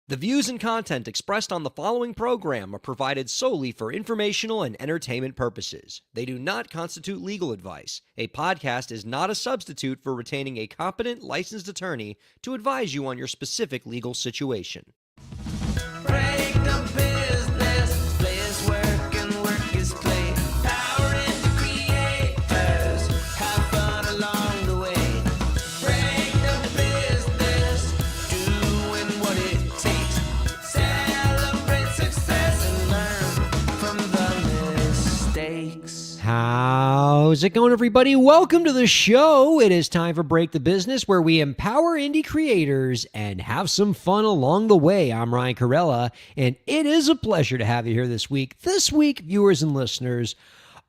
The views and content expressed on the following program are provided solely for informational and entertainment purposes. They do not constitute legal advice. A podcast is not a substitute for retaining a competent, licensed attorney to advise you on your specific legal situation. Break the business, play is work and work is play. Power in the creators, have fun along the way. Break the business, doing what it takes. Celebrate success and learn from the mistakes. How's it going, everybody? Welcome to the show. It is time for Break the Business, where we empower indie creators and have some fun along the way. I'm Ryan Kairalla, and it is a pleasure to have you here this week. This week, viewers and listeners,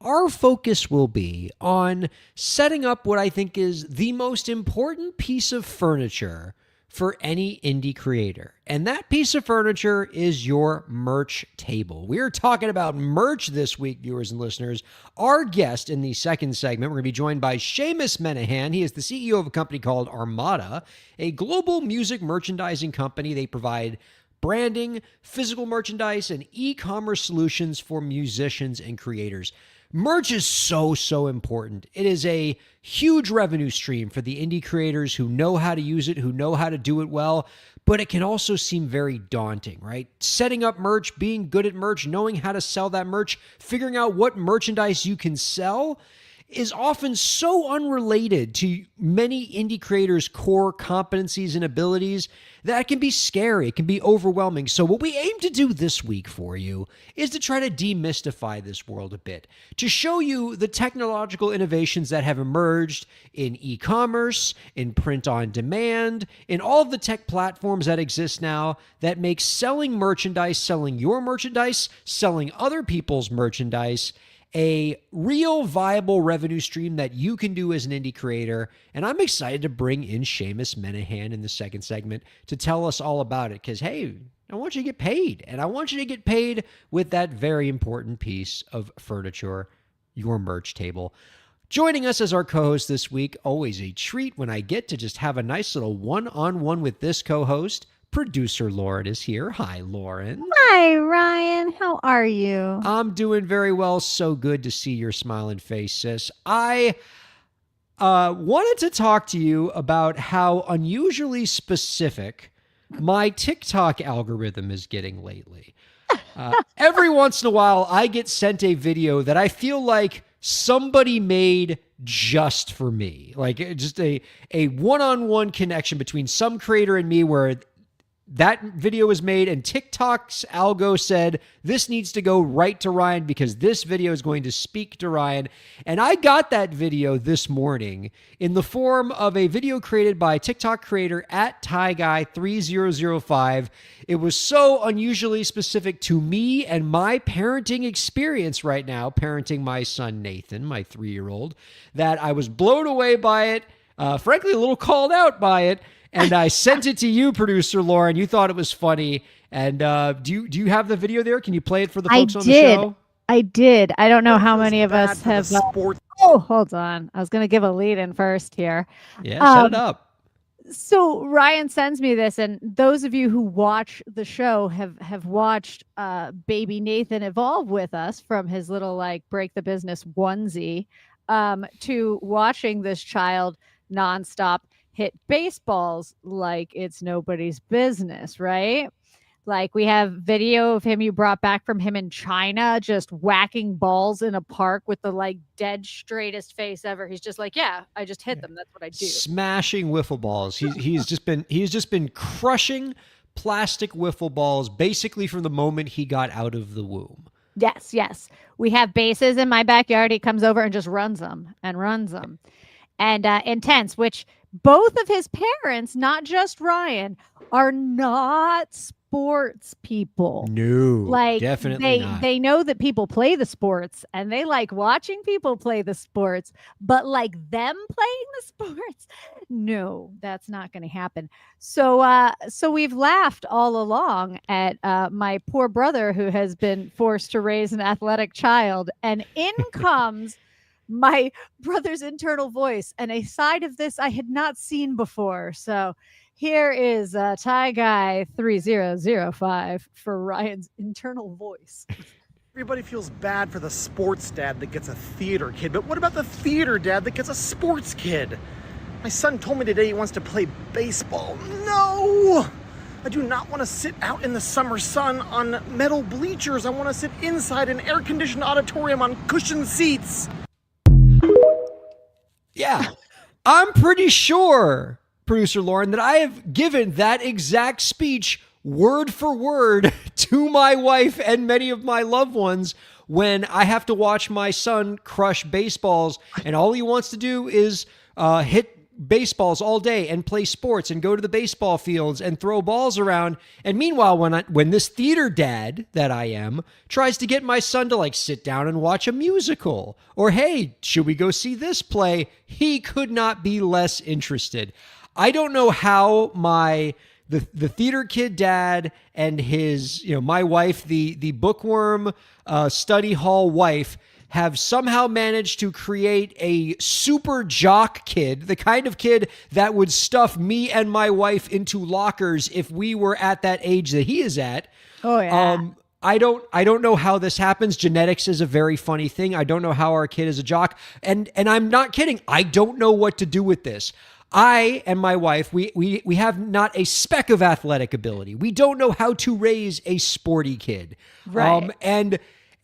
our focus will be on setting up what I think is the most important piece of furniture for any indie creator. And that piece of furniture is your merch table. We're talking about merch this week, viewers and listeners. Our guest in the second segment, we're going to be joined by Seamus Menahan. He is the CEO of a company called Armada, a global music merchandising company. They provide branding, physical merchandise, and e-commerce solutions for musicians and creators. Merch is so important. It is a huge revenue stream for the indie creators who know how to use it, who know how to do it well, but it can also seem very daunting, right? Setting up merch, being good at merch, knowing how to sell that merch, figuring out what merchandise you can sell is often so unrelated to many indie creators' core competencies and abilities that it can be scary. It can be overwhelming. So what we aim to do this week for you is to try to demystify this world a bit, to show you the technological innovations that have emerged in e-commerce, in print on demand, in all of the tech platforms that exist now that make selling merchandise, selling your merchandise, selling other people's merchandise, a real viable revenue stream that you can do as an indie creator. And I'm excited to bring in Seamus Menahan in the second segment to tell us all about it. Because, hey, I want you to get paid. And I want you to get paid with that very important piece of furniture, your merch table. Joining us as our co-host this week, always a treat when I get to just have a nice little one-on-one with this co-host. Producer Lauren is here. Hi, Lauren. Hi, Ryan. How are you? I'm doing very well. So good to see your smiling face, sis. I wanted to talk to you about how unusually specific my TikTok algorithm is getting lately. Every once in a while, I get sent a video that I feel like somebody made just for me. Like just a one-on-one connection between some creator and me where that video was made and TikTok's algo said, this needs to go right to Ryan because this video is going to speak to Ryan. And I got that video this morning in the form of a video created by TikTok creator at TieGuy3005. It was so unusually specific to me and my parenting experience right now, parenting my son Nathan, my 3-year-old, that I was blown away by it, frankly, a little called out by it. And I sent it to you, producer Lauren. You thought it was funny. And do you have the video there? Can you play it for the folks on the show? I did. I don't know how many of us have. Oh, hold on. I was going to give a lead in first here. Yeah, set it up. So Ryan sends me this, and those of you who watch the show have watched baby Nathan evolve with us from his little break the business onesie to watching this child nonstop hit baseballs like it's nobody's business, right? Like we have video of him you brought back from him in China, just whacking balls in a park with the dead straightest face ever. He's just like, yeah, I just hit them. That's what I do. Smashing wiffle balls. He's just been crushing plastic wiffle balls basically from the moment he got out of the womb. Yes. We have bases in my backyard. He comes over and just runs them. And intense, which both of his parents, not just Ryan, are not sports people. No, Like definitely not. they know that people play the sports and they like watching people play the sports, but like them playing the sports, no, that's not going to happen. So we've laughed all along at my poor brother who has been forced to raise an athletic child, and in comes my brother's internal voice, and a side of this I had not seen before. So here is Tie Guy 3005 for Ryan's internal voice. Everybody feels bad for the sports dad that gets a theater kid, but what about the theater dad that gets a sports kid? My son told me today he wants to play baseball. No! I do not want to sit out in the summer sun on metal bleachers. I want to sit inside an air-conditioned auditorium on cushioned seats. Yeah, I'm pretty sure, producer Lauren, that I have given that exact speech word for word to my wife and many of my loved ones when I have to watch my son crush baseballs, and all he wants to do is hit baseballs all day and play sports and go to the baseball fields and throw balls around. And meanwhile, when this theater dad that I am tries to get my son to like sit down and watch a musical, or hey, should we go see this play, he could not be less interested. I don't know how the theater kid dad and his, my wife, the bookworm study hall wife, have somehow managed to create a super jock kid, the kind of kid that would stuff me and my wife into lockers if we were at that age that he is at. Oh yeah. I don't know how this happens. Genetics is a very funny thing. I don't know how our kid is a jock. And I'm not kidding. I don't know what to do with this. I and my wife, we have not a speck of athletic ability. We don't know how to raise a sporty kid. Right.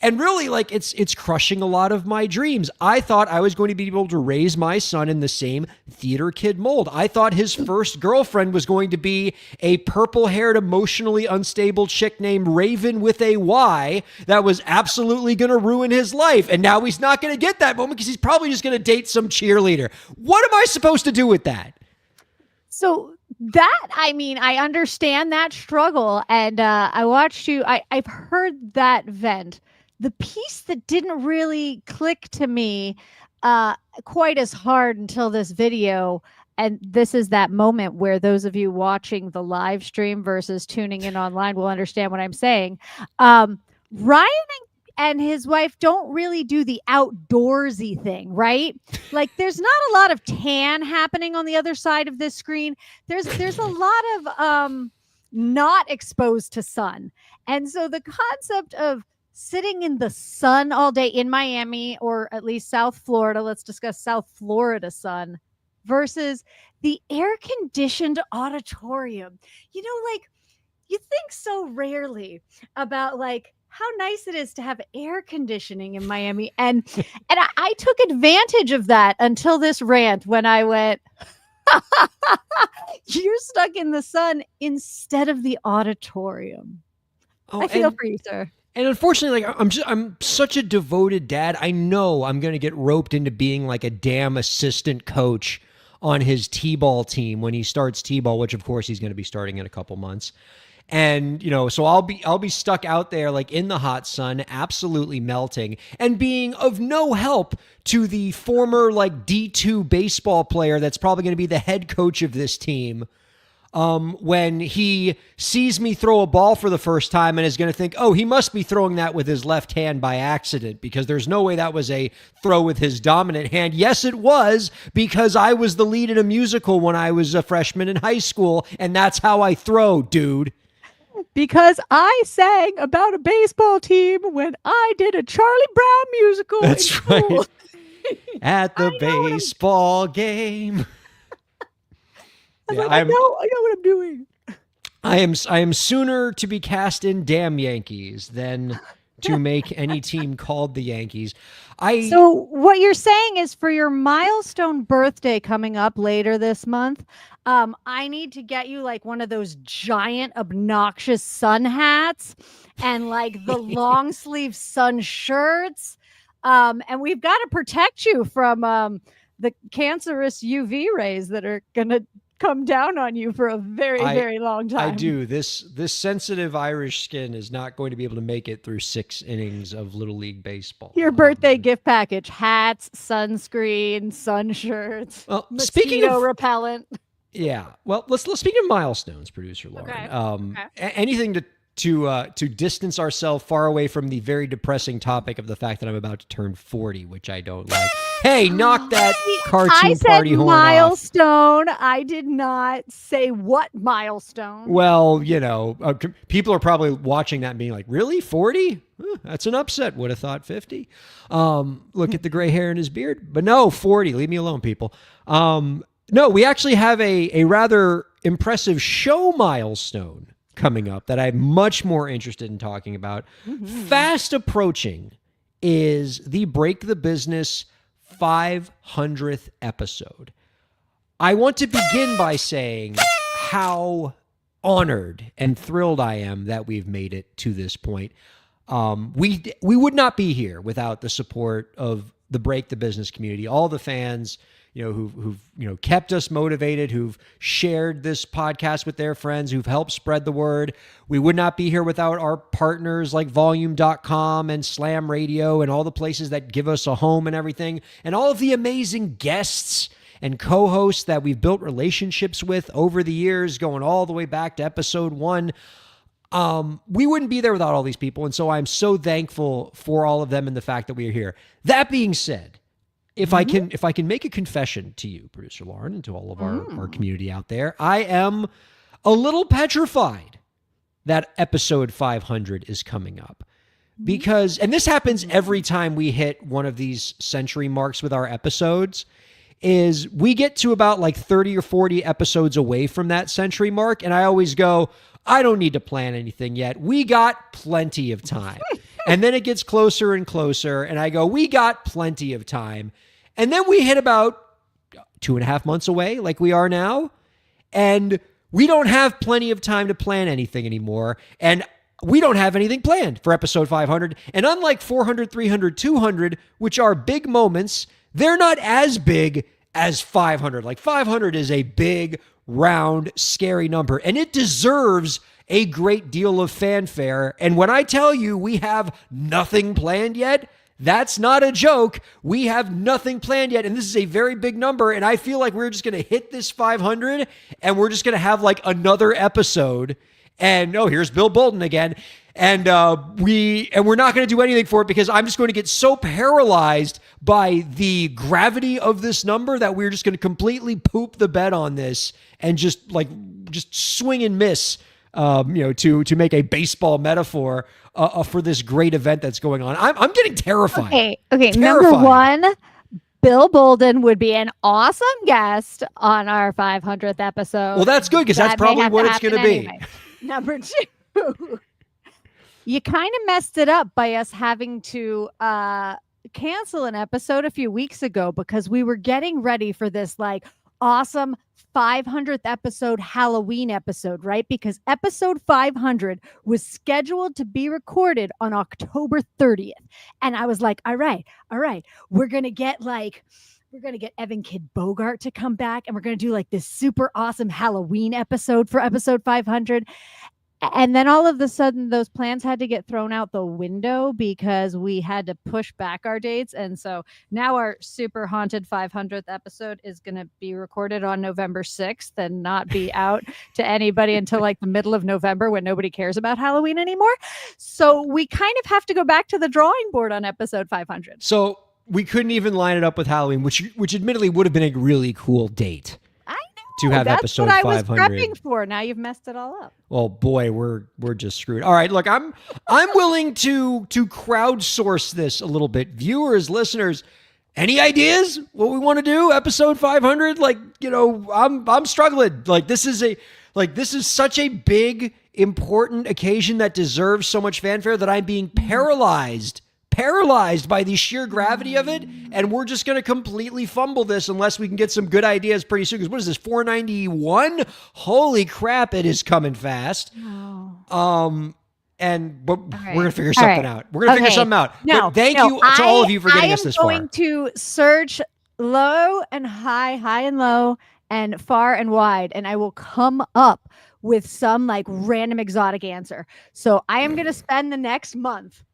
And really, like, it's crushing a lot of my dreams. I thought I was going to be able to raise my son in the same theater kid mold. I thought his first girlfriend was going to be a purple-haired, emotionally unstable chick named Raven with a Y that was absolutely going to ruin his life. And now he's not going to get that moment because he's probably just going to date some cheerleader. What am I supposed to do with that? So I understand that struggle. And I watched you, I've heard that vent. The piece that didn't really click to me quite as hard until this video, and this is that moment where those of you watching the live stream versus tuning in online will understand what I'm saying. Ryan and his wife don't really do the outdoorsy thing, right? Like there's not a lot of tan happening on the other side of this screen. There's a lot of not exposed to sun. And so the concept of sitting in the sun all day in Miami, or at least South Florida, let's discuss South Florida sun, versus the air-conditioned auditorium. Like you think so rarely about like how nice it is to have air conditioning in Miami. And I took advantage of that until this rant when I went, you're stuck in the sun instead of the auditorium. I feel for you, sir. And unfortunately, like I'm such a devoted dad. I know I'm going to get roped into being like a damn assistant coach on his T-ball team when he starts T-ball, which of course he's going to be starting in a couple months. And, so I'll be stuck out there like in the hot sun, absolutely melting and being of no help to the former like D2 baseball player that's probably going to be the head coach of this team. When he sees me throw a ball for the first time and is going to think, oh, he must be throwing that with his left hand by accident because there's no way that was a throw with his dominant hand. Yes, it was, because I was the lead in a musical when I was a freshman in high school, and that's how I throw, dude. Because I sang about a baseball team when I did a Charlie Brown musical. That's right. At the baseball game. I know what I'm doing. I am sooner to be cast in Damn Yankees than to make any team called the Yankees. So what you're saying is for your milestone birthday coming up later this month, I need to get you like one of those giant obnoxious sun hats and like the long sleeve sun shirts. And we've got to protect you from the cancerous UV rays that are gonna come down on you for a very long time. I do. This sensitive Irish skin is not going to be able to make it through 6 innings of Little League baseball. Your birthday gift package: hats, sunscreen, sun shirts, Well, mosquito speaking of repellent. Yeah. Well, let's speak of milestones, producer Lauren. Anything to distance ourselves far away from the very depressing topic of the fact that I'm about to turn 40, which I don't like. Hey, knock that cartoon I said party horn off. milestone. I did not say what milestone. Well, people are probably watching that and being like, really? 40? That's an upset. Would have thought 50. Look at the gray hair in his beard. But no, 40. Leave me alone, people. No, we actually have a rather impressive show milestone coming up that I'm much more interested in talking about. Fast approaching is the Break the Business 500th episode. I want to begin by saying how honored and thrilled I am that we've made it to this point. We would not be here without the support of the Break the Business community, all the fans, who've kept us motivated, who've shared this podcast with their friends, who've helped spread the word. We would not be here without our partners like volume.com and Slam Radio and all the places that give us a home and everything, and all of the amazing guests and co-hosts that we've built relationships with over the years, going all the way back to episode 1. We wouldn't be there without all these people, and so I'm so thankful for all of them and the fact that we are here. That being said, if I can make a confession to you, producer Lauren, and to all of our community out there, I am a little petrified that episode 500 is coming up. Because, and this happens every time we hit one of these century marks with our episodes, is we get to about like 30 or 40 episodes away from that century mark, and I always go, I don't need to plan anything yet. We got plenty of time. And then it gets closer and closer, and I go, we got plenty of time. And then we hit about 2.5 months away, like we are now, and we don't have plenty of time to plan anything anymore. And we don't have anything planned for episode 500. And unlike 400, 300, 200, which are big moments, they're not as big as 500. Like 500 is a big, round, scary number, and it deserves a great deal of fanfare. And when I tell you we have nothing planned yet, that's not a joke. We have nothing planned yet, and this is a very big number, and I feel like we're just going to hit this 500, and we're just going to have like another episode, and here's Bill Bolton again, and we're not going to do anything for it because I'm just going to get so paralyzed by the gravity of this number that we're just going to completely poop the bed on this and just swing and miss, to make a baseball metaphor for this great event that's going on. I'm getting terrified. Okay. Terrified. Number one, Bill Bolden would be an awesome guest on our 500th episode. Well, that's good because that's probably what it's going to be. Anyway. Number two, you kind of messed it up by us having to cancel an episode a few weeks ago because we were getting ready for this like awesome 500th episode Halloween episode, right? Because episode 500 was scheduled to be recorded on October 30th. And I was like, all right, we're going to get Evan Kidd Bogart to come back, and we're going to do like this super awesome Halloween episode for episode 500. And then all of a sudden, those plans had to get thrown out the window because we had to push back our dates. And so now our super haunted 500th episode is going to be recorded on November 6th and not be out to anybody until like the middle of November when nobody cares about Halloween anymore. So we kind of have to go back to the drawing board on episode 500. So we couldn't even line it up with Halloween, which admittedly would have been a really cool date. To have That's episode what I 500. was prepping for. Now you've messed it all up. Well, boy, we're just screwed. All right, look, I'm willing to crowdsource this a little bit. Viewers, listeners, any ideas what we want to do? Episode 500? Like, I'm struggling. Like this is such a big, important occasion that deserves so much fanfare that I'm being paralyzed by the sheer gravity of it, and we're just going to completely fumble this unless we can get some good ideas pretty soon. Because what is this, 491? Holy crap, it is coming fast. Oh. But we're going to figure something out. We're going to figure something out. No, but thank you to all of you for getting us this far. I'm going to search low and high, high and low, and far and wide, and I will come up with some like random exotic answer. So I am going to spend the next month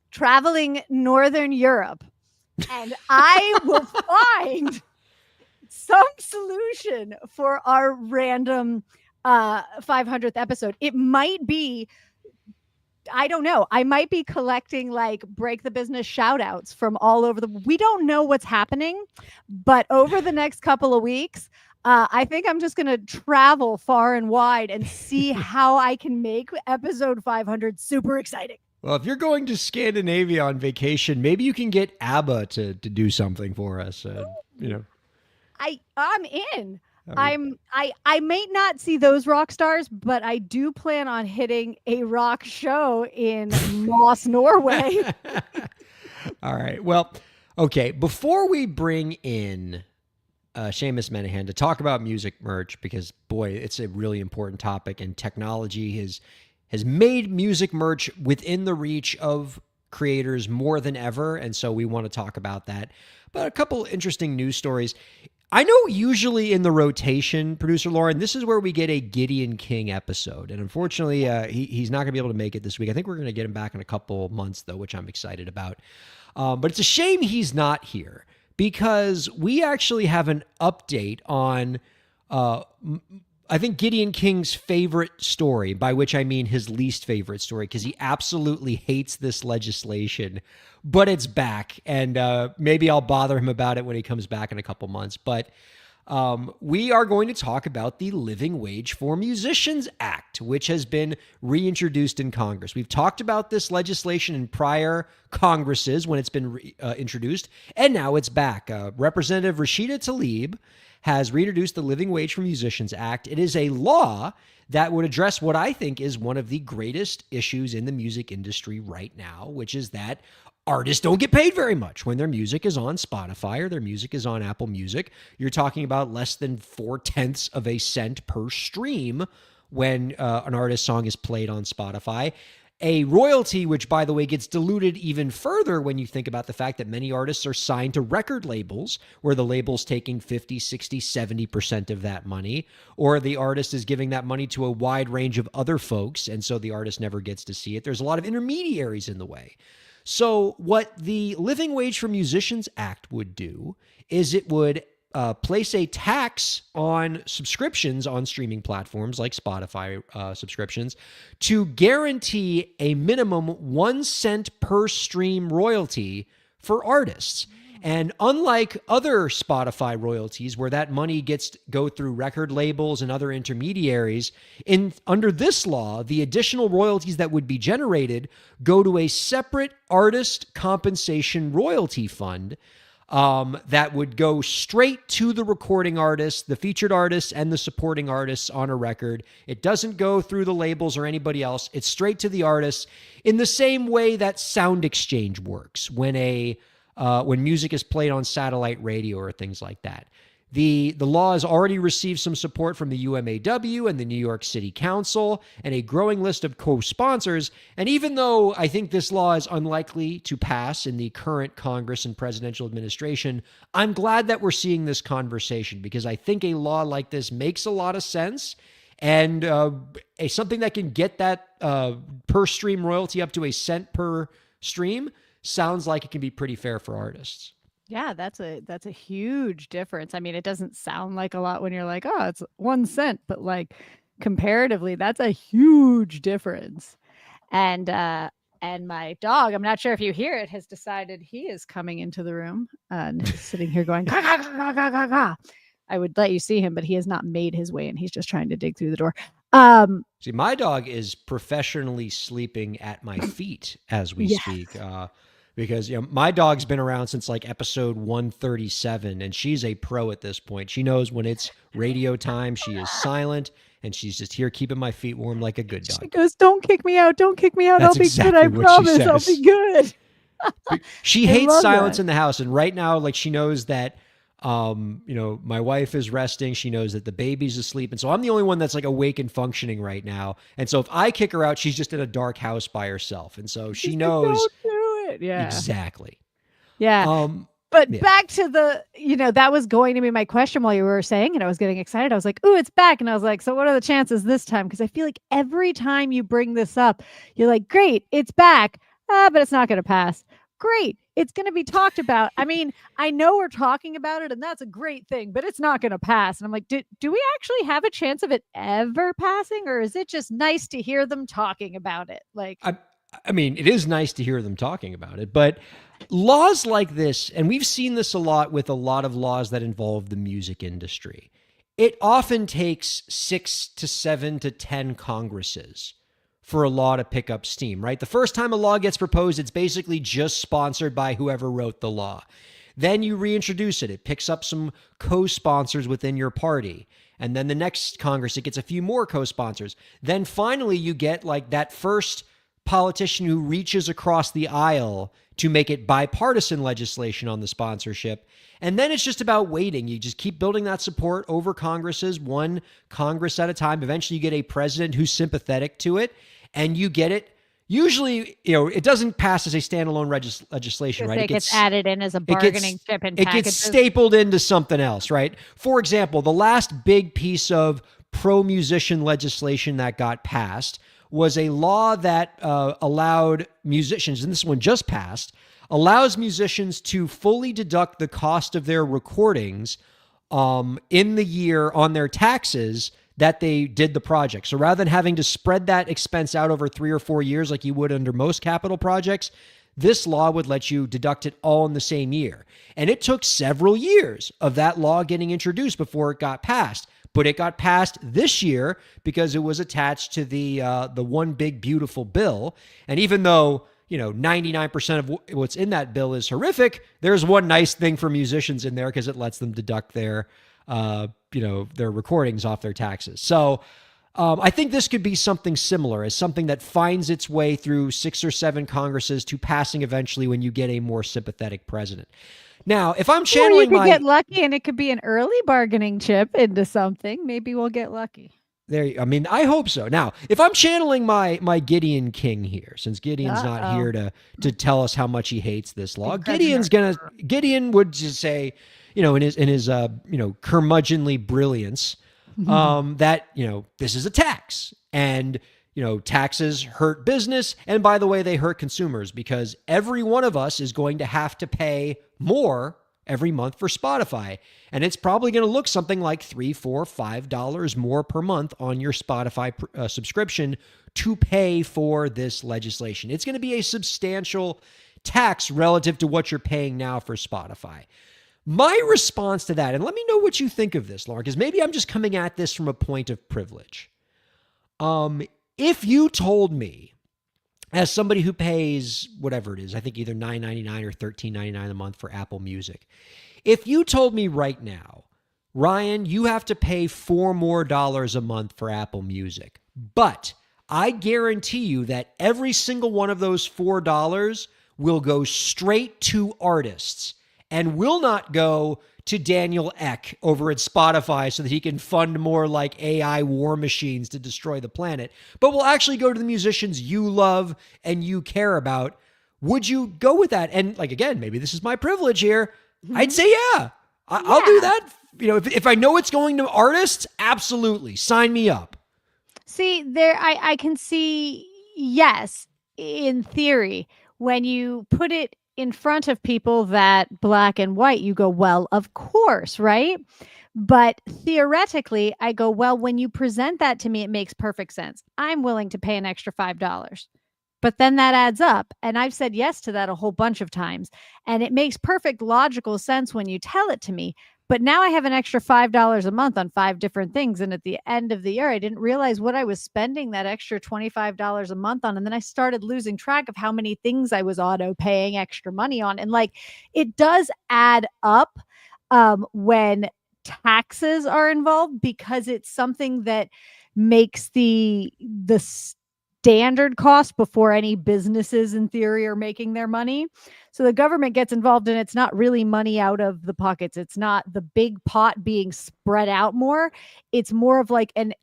traveling Northern Europe, and I will find some solution for our random 500th episode. It might be, I don't know. I might be collecting like break the business shout outs from all over we don't know what's happening, but over the next couple of weeks, I think I'm just going to travel far and wide and see how I can make episode 500 super exciting. Well, if you're going to Scandinavia on vacation, maybe you can get ABBA to do something for us. I'm in. I may not see those rock stars, but I do plan on hitting a rock show in Moss, Norway. All right. Well, okay. Before we bring in Seamus Menahan to talk about music merch, because boy, it's a really important topic, and technology has made music merch within the reach of creators more than ever, and so we want to talk about that. But a couple interesting news stories. I know usually in the rotation, producer Lauren, this is where we get a Gideon King episode. And unfortunately, he's not going to be able to make it this week. I think we're going to get him back in a couple months, though, which I'm excited about. But it's a shame he's not here, because we actually have an update on, I think, Gideon King's favorite story, by which I mean his least favorite story, because he absolutely hates this legislation. But it's back, and maybe I'll bother him about it when he comes back in a couple months. But we are going to talk about the Living Wage for Musicians Act, which has been reintroduced in Congress. We've talked about this legislation in prior Congresses when it's been introduced, and now it's back. Representative Rashida Tlaib has reintroduced the Living Wage for Musicians Act. It is a law that would address what I think is one of the greatest issues in the music industry right now, which is that artists don't get paid very much when their music is on Spotify or their music is on Apple Music. You're talking about less than 0.4 of a cent per stream when an artist's song is played on Spotify. A royalty, which, by the way, gets diluted even further when you think about the fact that many artists are signed to record labels, where the label's taking 50, 60, 70% of that money, or the artist is giving that money to a wide range of other folks, and so the artist never gets to see it. There's a lot of intermediaries in the way. So what the Living Wage for Musicians Act would do is it would place a tax on subscriptions on streaming platforms like Spotify subscriptions to guarantee a minimum 1 cent per stream royalty for artists. And unlike other Spotify royalties, where that money gets to go through record labels and other intermediaries, under this law, the additional royalties that would be generated go to a separate artist compensation royalty fund that would go straight to the recording artists, the featured artists, and the supporting artists on a record. It doesn't go through the labels or anybody else. It's straight to the artists, in the same way that Sound Exchange works when music is played on satellite radio or things like that. The law has already received some support from the UMAW and the New York City Council and a growing list of co-sponsors. And even though I think this law is unlikely to pass in the current Congress and presidential administration, I'm glad that we're seeing this conversation, because I think a law like this makes a lot of sense. And something that can get that per stream royalty up to 1 cent per stream sounds like it can be pretty fair for artists. Yeah, that's a huge difference. I mean, it doesn't sound like a lot when you're like, oh, it's 1 cent, but like comparatively, that's a huge difference. And my dog, I'm not sure if you hear it, has decided he is coming into the room and is sitting here going, ga, ga, ga, ga, ga, ga. I would let you see him, but he has not made his way in. He's just trying to dig through the door. See, my dog is professionally sleeping at my feet as we speak. Because my dog's been around since like episode 137, and she's a pro at this point. She knows when it's radio time. She is silent, and she's just here keeping my feet warm like a good dog. She goes, "Don't kick me out. Don't kick me out. That's I'll be exactly good. I what she promise. I'll says. be good." She I hates love silence that. in the house, and right now, like, she knows that my wife is resting. She knows that the baby's asleep, and so I'm the only one that's like awake and functioning right now. And so if I kick her out, she's just in a dark house by herself, and so she knows. Don't do it. Yeah. Exactly. Yeah. But Yeah. back to that was going to be my question while you were saying it. I was getting excited. I was like, ooh, it's back. And I was like, so what are the chances this time? Because I feel like every time you bring this up, you're like, great, it's back. But it's not going to pass. Great. It's going to be talked about. I mean, I know we're talking about it and that's a great thing, but it's not going to pass. And I'm like, do we actually have a chance of it ever passing? Or is it just nice to hear them talking about it? Like, I mean, it is nice to hear them talking about it, but laws like this, and we've seen this a lot with a lot of laws that involve the music industry, it often takes 6 to 7 to 10 Congresses for a law to pick up steam, right? The first time a law gets proposed, it's basically just sponsored by whoever wrote the law. Then you reintroduce it. It picks up some co-sponsors within your party. And then the next Congress, it gets a few more co-sponsors. Then finally, you get like that first politician who reaches across the aisle to make it bipartisan legislation on the sponsorship. And then it's just about waiting. You just keep building that support over Congresses, one Congress at a time. Eventually you get a president who's sympathetic to it, and you get it. Usually, it doesn't pass as a standalone legislation, right? It gets added in as a bargaining chip and it gets stapled into something else, right? For example, the last big piece of pro-musician legislation that got passed was a law that allowed musicians, and this one just passed, allows musicians to fully deduct the cost of their recordings in the year on their taxes that they did the project. So rather than having to spread that expense out over 3 or 4 years like you would under most capital projects, this law would let you deduct it all in the same year. And it took several years of that law getting introduced before it got passed. But it got passed this year because it was attached to the one big beautiful bill. And even though 99% of what's in that bill is horrific, there's one nice thing for musicians in there because it lets them deduct their recordings off their taxes. So I think this could be something similar, as something that finds its way through 6 or 7 Congresses to passing eventually when you get a more sympathetic president. Now, if I'm channeling you could get lucky and it could be an early bargaining chip into something. Maybe we'll get lucky. I hope so. Now, if I'm channeling my Gideon King here, since Gideon's not here to tell us how much he hates this law, Gideon would just say, in his curmudgeonly brilliance, that this is a tax, and taxes hurt business, and by the way, they hurt consumers because every one of us is going to have to pay more every month for Spotify. And it's probably going to look something like $3, $4, $5 more per month on your Spotify subscription to pay for this legislation. It's going to be a substantial tax relative to what you're paying now for Spotify. My response to that, and let me know what you think of this, Lauren, because maybe I'm just coming at this from a point of privilege. If you told me, as somebody who pays whatever it is, I think either $9.99 or $13.99 a month for Apple Music, if you told me right now, Ryan, you have to pay $4 more a month for Apple Music, but I guarantee you that every single one of those $4 will go straight to artists and will not go to Daniel Ek over at Spotify so that he can fund more like AI war machines to destroy the planet, but will actually go to the musicians you love and you care about. Would you go with that? And again, maybe this is my privilege here. I'd say, yeah, I'll do that. If I know it's going to artists, absolutely. Sign me up. See, I can see, yes, in theory, when you put it in front of people that black and white, you go, well, of course, right? But theoretically, I go, well, when you present that to me, it makes perfect sense. I'm willing to pay an extra $5. But then that adds up. And I've said yes to that a whole bunch of times. And it makes perfect logical sense when you tell it to me. But now I have an extra $5 a month on 5 different things. And at the end of the year, I didn't realize what I was spending that extra $25 a month on. And then I started losing track of how many things I was auto paying extra money on. And it does add up when taxes are involved, because it's something that makes the standard cost before any businesses in theory are making their money. So the government gets involved and it's not really money out of the pockets. It's not the big pot being spread out more. It's more of like an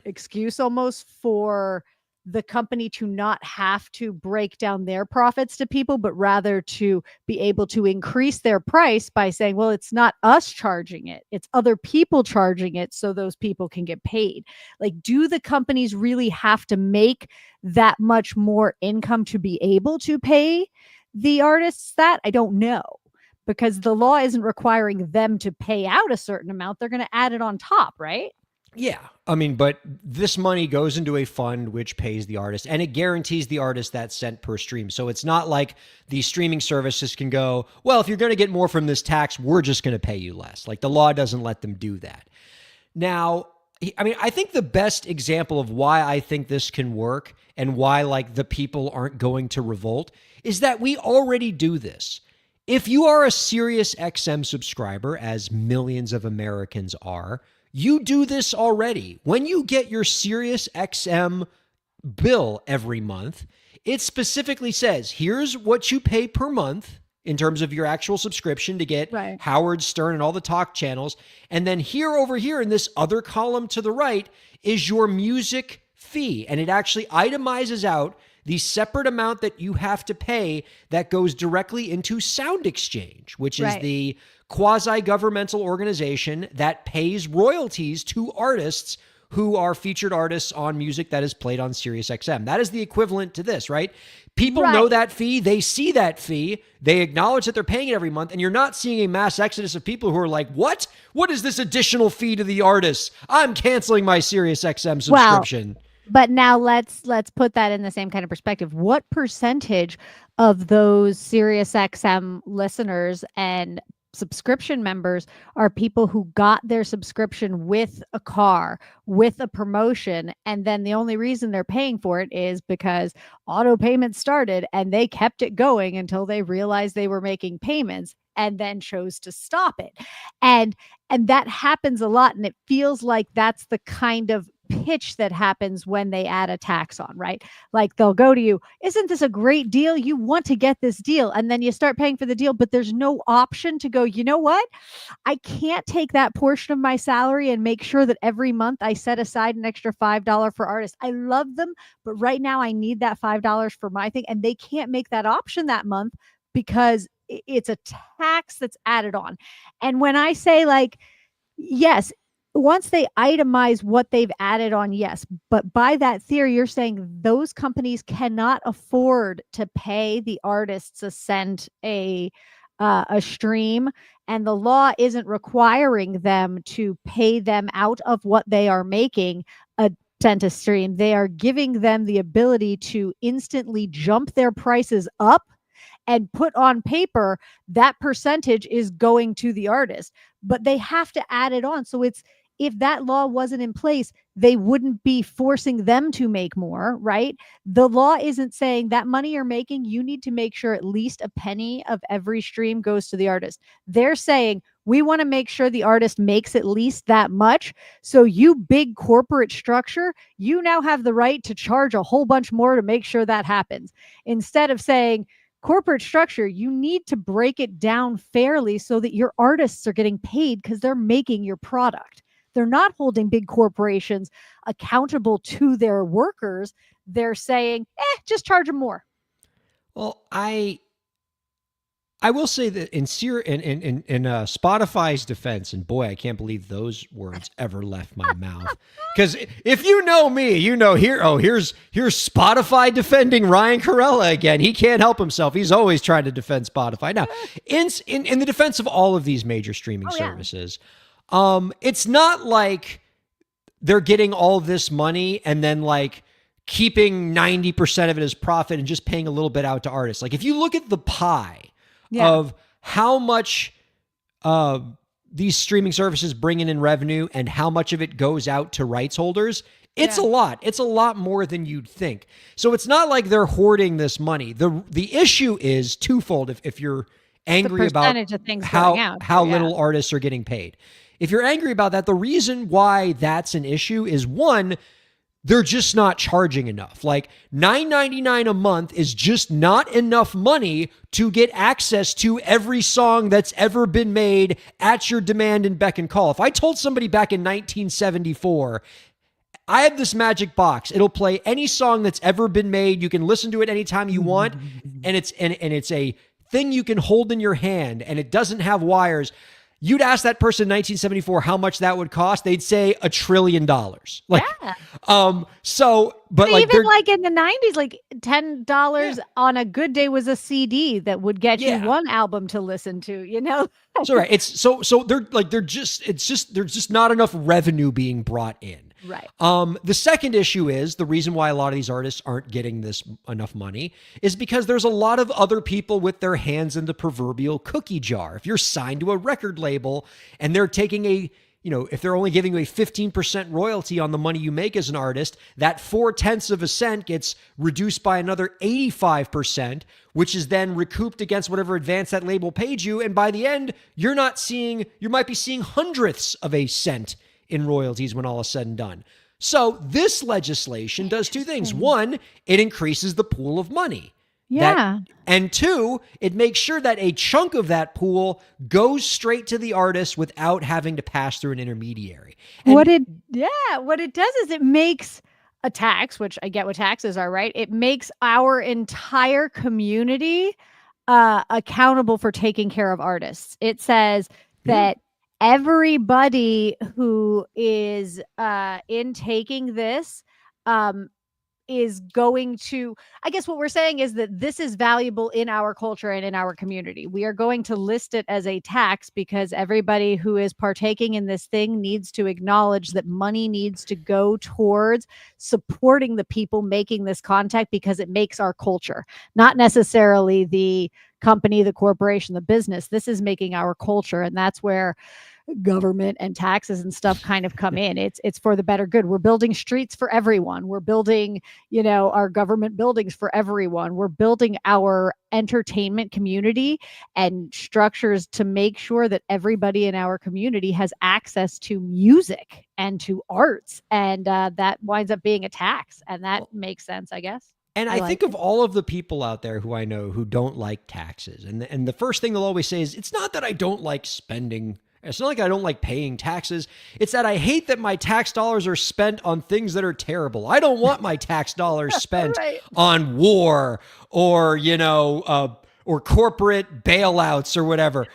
excuse almost for the company to not have to break down their profits to people, but rather to be able to increase their price by saying, well, it's not us charging it, it's other people charging it so those people can get paid. Like, do the companies really have to make that much more income to be able to pay the artists that? I don't know, because the law isn't requiring them to pay out a certain amount. They're going to add it on top, right? Yeah. I mean, but this money goes into a fund which pays the artist, and it guarantees the artist that cent per stream. So it's not like the streaming services can go, well, if you're going to get more from this tax, we're just going to pay you less. Like, the law doesn't let them do that. Now, I mean, I think the best example of why I think this can work and why, like, the people aren't going to revolt is that we already do this. If you are a Sirius XM subscriber, as millions of Americans are, you do this already. When you get your Sirius XM bill every month, it specifically says, here's what you pay per month in terms of your actual subscription to get Right. Howard Stern and all the talk channels. And then over here in this other column to the right is your music fee. And it actually itemizes out the separate amount that you have to pay that goes directly into Sound Exchange, which is Right. the quasi-governmental organization that pays royalties to artists who are featured artists on music that is played on Sirius XM. That is the equivalent to this, right? People know Right. that fee. They see that fee. They acknowledge that they're paying it every month. And you're not seeing a mass exodus of people who are like, what? What is this additional fee to the artists? I'm canceling my Sirius XM subscription. But now let's put that in the same kind of perspective. What percentage of those Sirius XM listeners and subscription members are people who got their subscription with a car, with a promotion, and then the only reason they're paying for it is because auto payments started and they kept it going until they realized they were making payments and then chose to stop it. And that happens a lot, and it feels like that's the kind of pitch that happens when they add a tax on, right? Like, they'll go to you, isn't this a great deal? You want to get this deal. And then you start paying for the deal, but there's no option to go, you know what? I can't take that portion of my salary and make sure that every month I set aside an extra $5 for artists. I love them, but right now I need that $5 for my thing. And they can't make that option that month because it's a tax that's added on. And when I say, like, yes, once they itemize what they've added on, yes. But by that theory, you're saying those companies cannot afford to pay the artists a cent a stream, and the law isn't requiring them to pay them out of what they are making a cent a stream. They are giving them the ability to instantly jump their prices up and put on paper that percentage is going to the artist, but they have to add it on. So it's, if that law wasn't in place, they wouldn't be forcing them to make more, right? The law isn't saying that money you're making, you need to make sure at least a penny of every stream goes to the artist. They're saying, we want to make sure the artist makes at least that much. So you big corporate structure, you now have the right to charge a whole bunch more to make sure that happens. Instead of saying, corporate structure, you need to break it down fairly so that your artists are getting paid because they're making your product. They're not holding big corporations accountable to their workers. They're saying, just charge them more. Well, I will say that in Spotify's defense, and boy, I can't believe those words ever left my mouth. Because if you know me, you know here's Spotify defending Ryan Kairalla again. He can't help himself. He's always trying to defend Spotify. Now, in the defense of all of these major streaming services, it's not like they're getting all this money and then like keeping 90% of it as profit and just paying a little bit out to artists. Like, if you look at the pie of how much these streaming services bring in revenue and how much of it goes out to rights holders, it's a lot. It's a lot more than you'd think. So it's not like they're hoarding this money. The issue is twofold. If you're angry about how little artists are getting paid. If you're angry about that, the reason why that's an issue is, one, they're just not charging enough. Like, $9.99 a month is just not enough money to get access to every song that's ever been made at your demand and beck and call. If I told somebody back in 1974, I have this magic box. It'll play any song that's ever been made. You can listen to it anytime you want. And it's a thing you can hold in your hand, and it doesn't have wires. You'd ask that person in 1974 how much that would cost. They'd say $1 trillion. Like, Yeah. But like, even like in the 90s, like $10 on a good day was a CD that would get you one album to listen to, you know? So right. It's so there's just not enough revenue being brought in. Right. The second issue is the reason why a lot of these artists aren't getting this enough money is because there's a lot of other people with their hands in the proverbial cookie jar. If you're signed to a record label and they're taking if they're only giving you a 15% royalty on the money you make as an artist, that 0.4 of a cent gets reduced by another 85%, which is then recouped against whatever advance that label paid you. And by the end, you might be seeing hundredths of a cent in royalties when all is said and done. So this legislation does two things. One, it increases the pool of money. Yeah. And two, it makes sure that a chunk of that pool goes straight to the artist without having to pass through an intermediary. And what it does is it makes a tax, which I get what taxes are, right? It makes our entire community accountable for taking care of artists. It says that everybody who is in taking this is going to, I guess what we're saying is that this is valuable in our culture and in our community. We are going to list it as a tax because everybody who is partaking in this thing needs to acknowledge that money needs to go towards supporting the people making this content because it makes our culture, not necessarily the company, the corporation, the business. This is making our culture. And that's where government and taxes and stuff kind of come in. It's for the better good. We're building streets for everyone. We're building, our government buildings for everyone. We're building our entertainment community and structures to make sure that everybody in our community has access to music and to arts. And that winds up being a tax. And that makes sense, I guess. And I think of all of the people out there who I know who don't like taxes. And the first thing they'll always say is, it's not that I don't like spending. It's not like I don't like paying taxes. It's that I hate that my tax dollars are spent on things that are terrible. I don't want my tax dollars spent on war or, or corporate bailouts or whatever.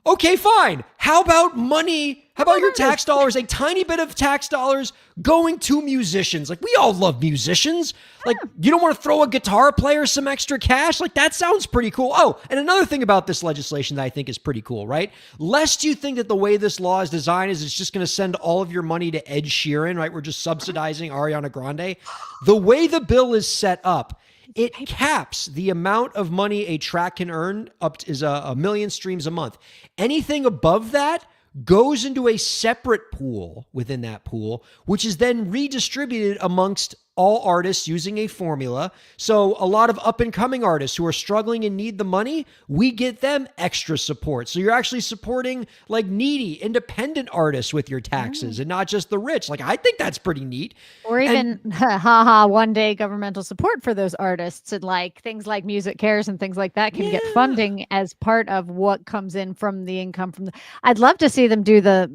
Okay, fine. How about money? How about your tax dollars, a tiny bit of tax dollars going to musicians? Like, we all love musicians. Like, you don't want to throw a guitar player some extra cash? Like, that sounds pretty cool. Oh, and another thing about this legislation that I think is pretty cool, right? Lest you think that the way this law is designed is it's just going to send all of your money to Ed Sheeran, right? We're just subsidizing Ariana Grande. The way the bill is set up, it caps the amount of money a track can earn up to, is a million streams a month. Anything above that goes into a separate pool within that pool, which is then redistributed amongst all artists using a formula. So a lot of up and coming artists who are struggling and need the money, we get them extra support. So you're actually supporting like needy independent artists with your taxes and not just the rich. Like, I think that's pretty neat. Or even one day governmental support for those artists, and like things like Music Cares and things like that can get funding as part of what comes in from the income from the, I'd love to see them do the,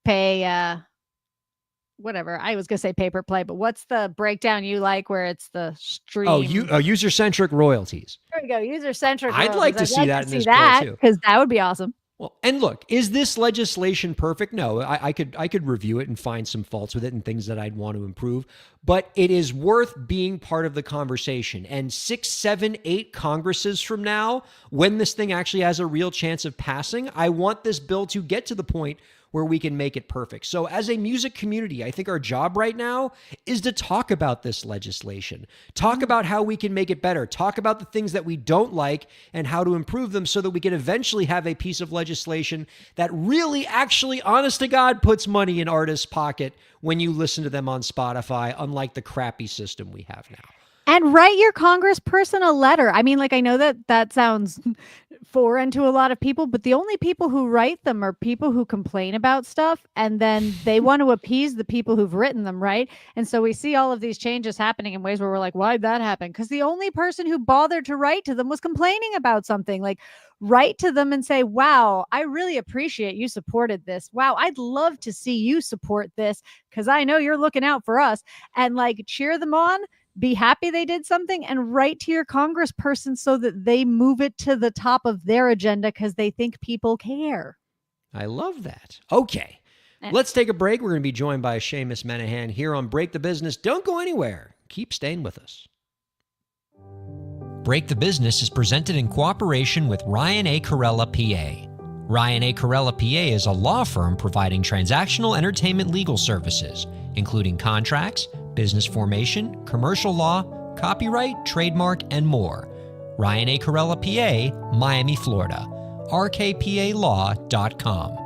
pay whatever. I was gonna say pay per play, but what's the breakdown you like where it's the stream? Oh, user-centric royalties. There we go. User-centric. I'd like to see that in this bill too, because that would be awesome. Well, and look, is this legislation perfect? No, I could review it and find some faults with it and things that I'd want to improve, but it is worth being part of the conversation. And 6, 7, 8 Congresses from now, when this thing actually has a real chance of passing, I want this bill to get to the point where we can make it perfect. So as a music community, I think our job right now is to talk about this legislation, talk about how we can make it better, talk about the things that we don't like and how to improve them so that we can eventually have a piece of legislation that really actually, honest to God, puts money in artists' pocket when you listen to them on Spotify, unlike the crappy system we have now. And write your congressperson a letter. I mean, like, I know that sounds foreign to a lot of people, but the only people who write them are people who complain about stuff, and then they want to appease the people who've written them, right? And so we see all of these changes happening in ways where we're like, why'd that happen? Because the only person who bothered to write to them was complaining about something. Like, write to them and say, wow, I really appreciate you supported this. Wow, I'd love to see you support this because I know you're looking out for us. And like, cheer them on, be happy they did something, and write to your congressperson so that they move it to the top of their agenda because they think people care. I love that. Okay. Let's take a break. We're going to be joined by Seamus Menahan here on Break the Business. Don't go anywhere. Keep staying with us. Break the Business is presented in cooperation with Ryan A. Kairalla, PA. Ryan A. Kairalla, PA is a law firm providing transactional entertainment legal services, including contracts, business formation, commercial law, copyright, trademark, and more. Ryan A. Kairalla, PA, Miami, Florida. rkpalaw.com.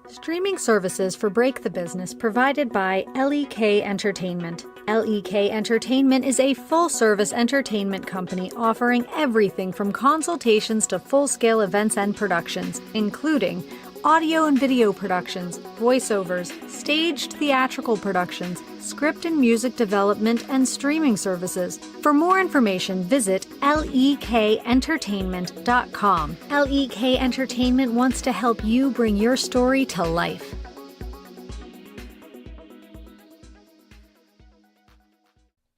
Streaming services for Break the Business provided by LEK Entertainment. LEK Entertainment is a full-service entertainment company offering everything from consultations to full-scale events and productions, including audio and video productions, voiceovers, staged theatrical productions, script and music development, and streaming services. For more information, visit lekentertainment.com. LEK Entertainment wants to help you bring your story to life.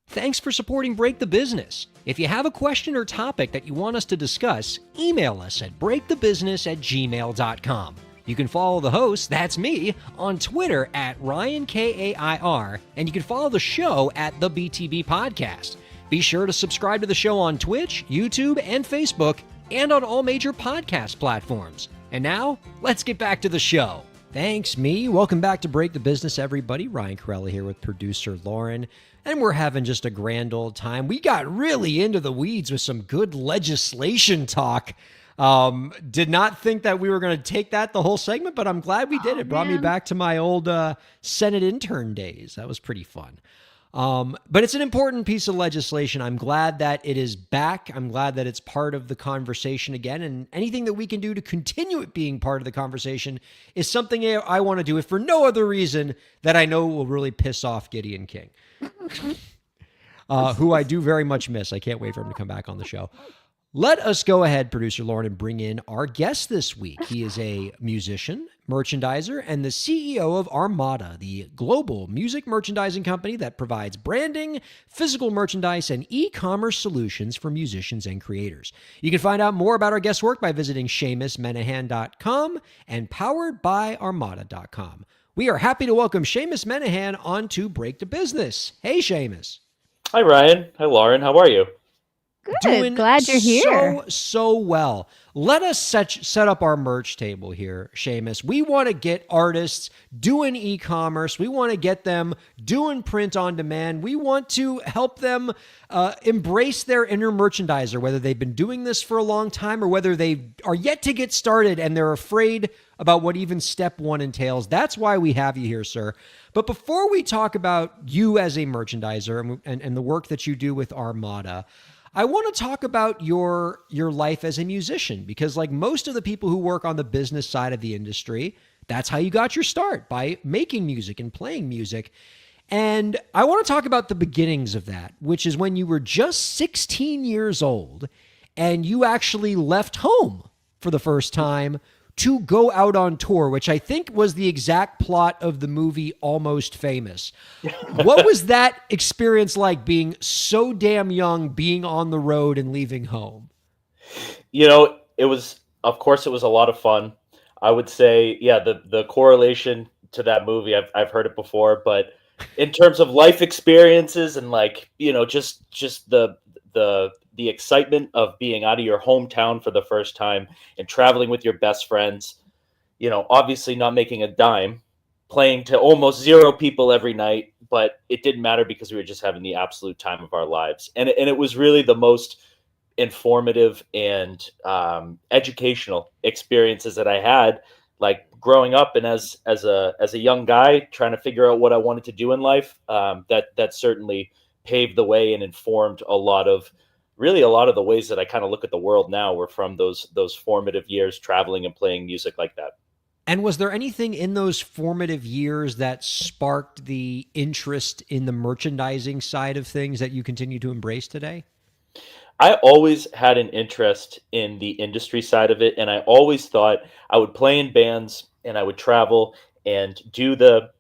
Thanks for supporting Break the Business. If you have a question or topic that you want us to discuss, email us at breakthebusiness@gmail.com. You can follow the host, that's me, on Twitter at Ryan Kair, and you can follow the show at the BTB Podcast. Be sure to subscribe to the show on Twitch, YouTube, and Facebook, and on all major podcast platforms. And now, let's get back to the show. Thanks, me. Welcome back to Break the Business, everybody. Ryan Kairalla here with producer Lauren, and we're having just a grand old time. We got really into the weeds with some good legislation talk. Did not think that we were going to take that the whole segment, but I'm glad we did. It brought me back to my old Senate intern days. That was pretty fun. But it's an important piece of legislation. I'm glad that it is back. I'm glad that it's part of the conversation again. And anything that we can do to continue it being part of the conversation is something I want to do, if for no other reason that I know will really piss off Gideon King, who I do very much miss. I can't wait for him to come back on the show. Let us go ahead, producer Lauren, and bring in our guest this week. He is a musician, merchandiser, and the CEO of Armada, the global music merchandising company that provides branding, physical merchandise, and e-commerce solutions for musicians and creators. You can find out more about our guest's work by visiting SeamusMenahan.com and poweredbyarmada.com. We are happy to welcome Seamus Menahan on to Break the Business. Hey, Seamus. Hi, Ryan. Hi, Lauren. How are you? Good. Doing Glad you're here. So well. Let us set up our merch table here, Seamus. We want to get artists doing e-commerce. We want to get them doing print on demand. We want to help them embrace their inner merchandiser, whether they've been doing this for a long time or whether they are yet to get started and they're afraid about what even step one entails. That's why we have you here, sir. But before we talk about you as a merchandiser and the work that you do with Armada, I want to talk about your life as a musician, because like most of the people who work on the business side of the industry, that's how you got your start, by making music and playing music. And I want to talk about the beginnings of that, which is when you were just 16 years old and you actually left home for the first time to go out on tour, which I think was the exact plot of the movie Almost Famous. What was that experience like, being so damn young, being on the road and leaving home? Of course, it was a lot of fun. I would say, yeah, the correlation to that movie, I've heard it before, but in terms of life experiences and just the excitement of being out of your hometown for the first time and traveling with your best friends, obviously not making a dime, playing to almost zero people every night, but it didn't matter because we were just having the absolute time of our lives. And it was really the most informative and educational experiences that I had like growing up and as a young guy trying to figure out what I wanted to do in life, that certainly paved the way and informed a lot of the ways that I kind of look at the world now were from those formative years traveling and playing music like that. And was there anything in those formative years that sparked the interest in the merchandising side of things that you continue to embrace today? I always had an interest in the industry side of it, and I always thought I would play in bands and I would travel and do the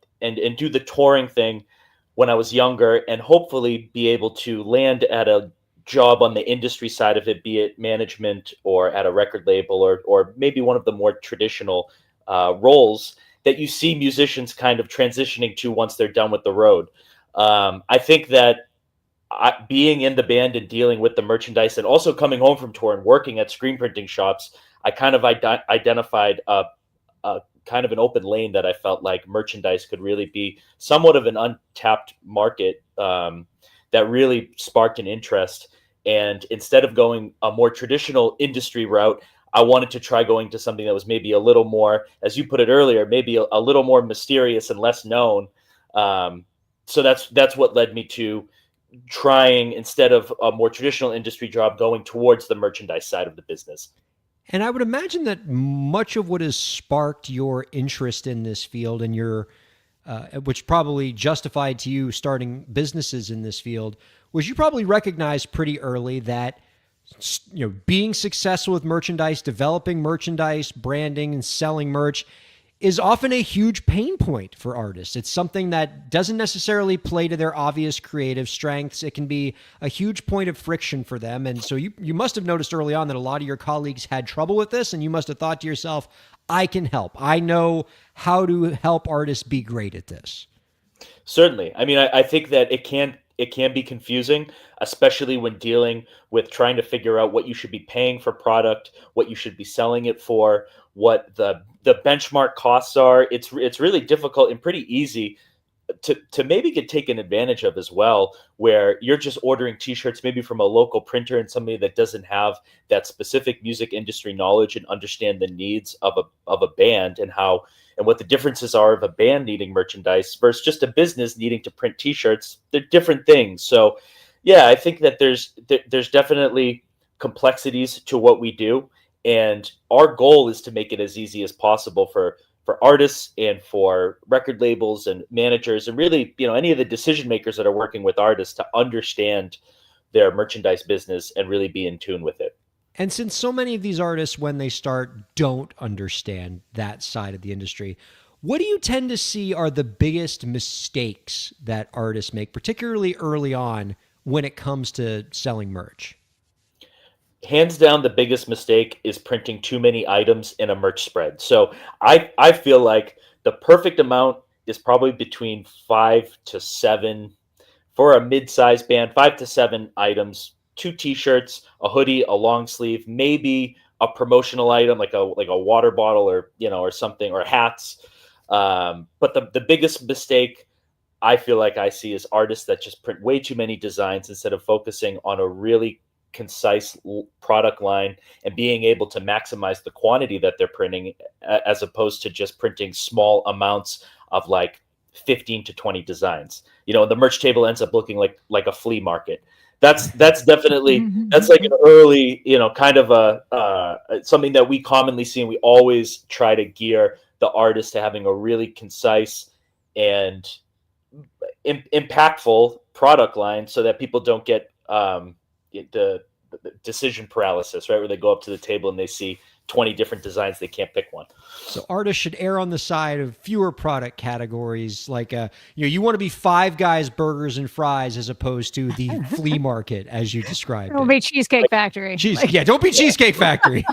touring thing when I was younger, and hopefully be able to land at a job on the industry side of it, be it management or at a record label or maybe one of the more traditional roles that you see musicians kind of transitioning to once they're done with the road. I think that being in the band and dealing with the merchandise and also coming home from tour and working at screen printing shops, I kind of identified a kind of an open lane that I felt like merchandise could really be somewhat of an untapped market, that really sparked an interest. And instead of going a more traditional industry route, I wanted to try going to something that was maybe a little more, as you put it earlier, maybe a little more mysterious and less known. So that's what led me to trying, instead of a more traditional industry job, going towards the merchandise side of the business. And I would imagine that much of what has sparked your interest in this field and which probably justified to you starting businesses in this field, was you probably recognized pretty early that, being successful with merchandise, developing merchandise, branding and selling merch is often a huge pain point for artists. It's something that doesn't necessarily play to their obvious creative strengths. It can be a huge point of friction for them. And so you must have noticed early on that a lot of your colleagues had trouble with this, and you must have thought to yourself, I can help. I know how to help artists be great at this. Certainly. I mean, I think that it can be confusing, especially when dealing with trying to figure out what you should be paying for product, what you should be selling it for, what the benchmark costs are. It's really difficult and pretty easy to maybe get taken advantage of as well, where you're just ordering t-shirts maybe from a local printer and somebody that doesn't have that specific music industry knowledge and understand the needs of a band and what the differences are of a band needing merchandise versus just a business needing to print t-shirts. They're different things. So yeah, I think that there's definitely complexities to what we do, and our goal is to make it as easy as possible for artists and for record labels and managers and really, any of the decision makers that are working with artists to understand their merchandise business and really be in tune with it. And since so many of these artists, when they start, don't understand that side of the industry, what do you tend to see are the biggest mistakes that artists make, particularly early on when it comes to selling merch? Hands down, the biggest mistake is printing too many items in a merch spread. So I feel like the perfect amount is probably between 5 to 7 for a mid-sized band, 5 to 7 items, 2 t-shirts, a hoodie, a long sleeve, maybe a promotional item like a water bottle or something, or hats. But the biggest mistake I feel like I see is artists that just print way too many designs instead of focusing on a really concise product line and being able to maximize the quantity that they're printing, as opposed to just printing small amounts of like 15 to 20 designs. The merch table ends up looking like a flea market. That's definitely, that's like an early, kind of something that we commonly see, and we always try to gear the artist to having a really concise and impactful product line so that people don't get the decision paralysis, right? Where they go up to the table and they see 20 different designs, they can't pick one. So artists should err on the side of fewer product categories, like you want to be Five Guys burgers and fries as opposed to the flea market as you described. Don't be Cheesecake Factory. Don't be Cheesecake Factory.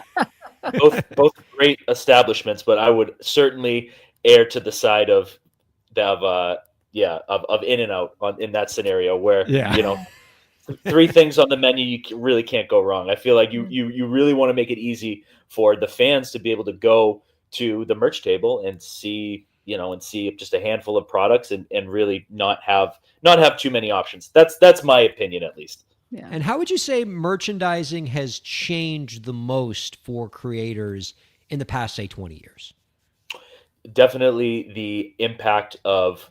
both great establishments, but I would certainly err to the side of In-N-Out in that scenario where 3 things on the menu, you really can't go wrong. I feel like you really want to make it easy for the fans to be able to go to the merch table and see just a handful of products and really not have too many options. That's my opinion, at least. Yeah. And how would you say merchandising has changed the most for creators in the past, say, 20 years? definitely the impact of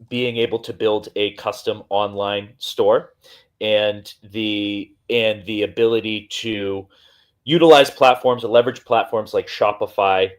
being able to build a custom online store, and the ability to utilize platforms or leverage platforms like Shopify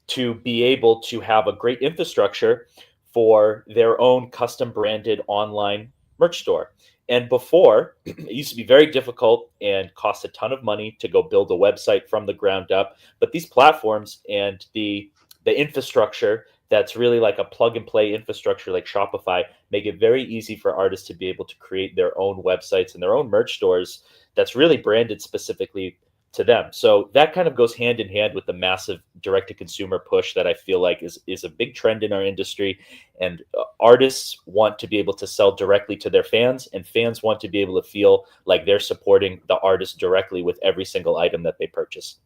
to be able to have a great infrastructure for their own custom branded online merch store. And before, it used to be very difficult and cost a ton of money to go build a website from the ground up. But these platforms and the infrastructure that's really like a plug and play infrastructure like Shopify make it very easy for artists to be able to create their own websites and their own merch stores that's really branded specifically to them. So that kind of goes hand in hand with the massive direct to consumer push that I feel like is a big trend in our industry. And artists want to be able to sell directly to their fans, and fans want to be able to feel like they're supporting the artist directly with every single item that they purchase.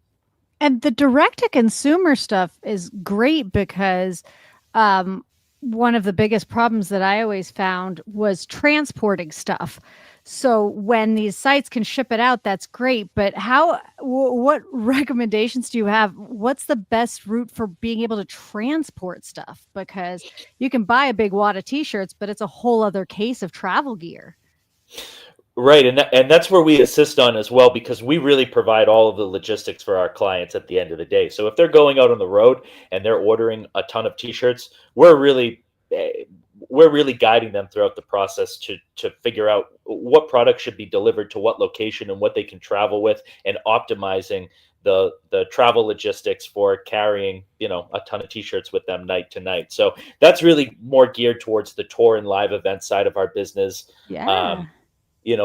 And the direct to consumer stuff is great because one of the biggest problems that I always found was transporting stuff. So when these sites can ship it out, that's great. But what recommendations do you have? What's the best route for being able to transport stuff? Because you can buy a big wad of t-shirts, but it's a whole other case of travel gear. Right, and that's where we assist on as well, because we really provide all of the logistics for our clients at the end of the day. So if they're going out on the road and they're ordering a ton of t-shirts, we're really guiding them throughout the process to figure out what product should be delivered to what location and what they can travel with, and optimizing the travel logistics for carrying a ton of t-shirts with them night to night. So that's really more geared towards the tour and live event side of our business. Yeah.